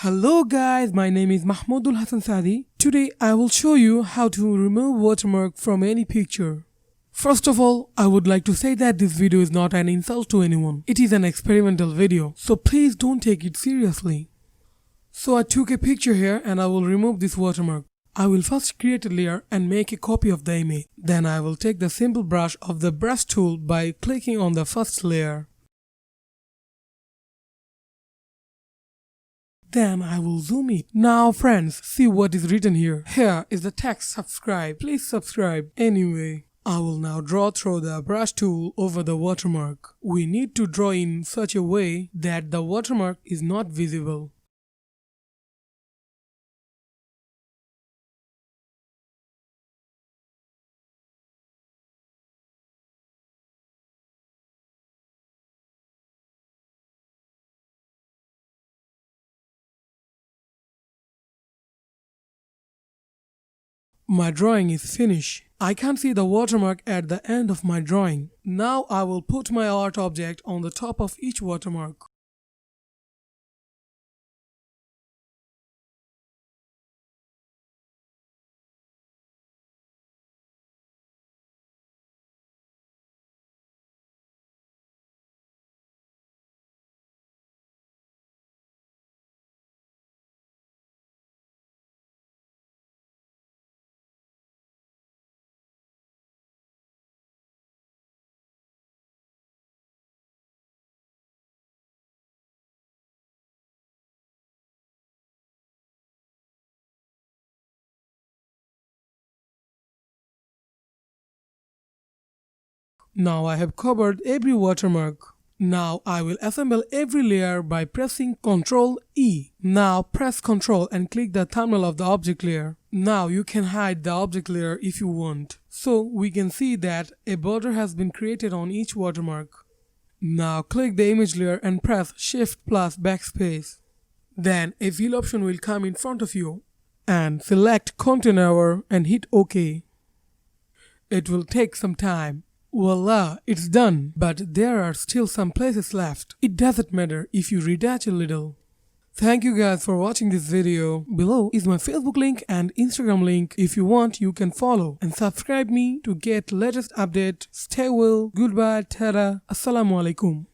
Hello guys, my name is Mahmudul Hasan Sadi. Today I will show you how to remove watermark from any picture. First of all, I would like to say that this video is not an insult to anyone. It is an experimental video, so please don't take it seriously. So I took a picture here and I will remove this watermark. I will first create a layer and make a copy of the image. Then I will take the simple brush of the brush tool by clicking on the first layer. Then I will zoom it. Now friends, see what is written here. Here is the text subscribe. Please subscribe. Anyway, I will now draw through the brush tool over the watermark. We need to draw in such a way that the watermark is not visible. My drawing is finished. I can see the watermark at the end of my drawing. Now I will put my art object on the top of each watermark. Now I have covered every watermark. Now I will assemble every layer by pressing Ctrl E. Now press Ctrl and click the thumbnail of the object layer. Now you can hide the object layer if you want. So we can see that a border has been created on each watermark. Now click the image layer and press Shift plus Backspace. Then a fill option will come in front of you. And select Content Hour and hit OK. It will take some time. Voila, it's done, but there are still some places left. It doesn't matter if you retouch a little. Thank you guys for watching this video. Below is my Facebook link and Instagram link. If you want, you can follow and subscribe me to get latest update. Stay well, goodbye, tada, assalamu alaikum.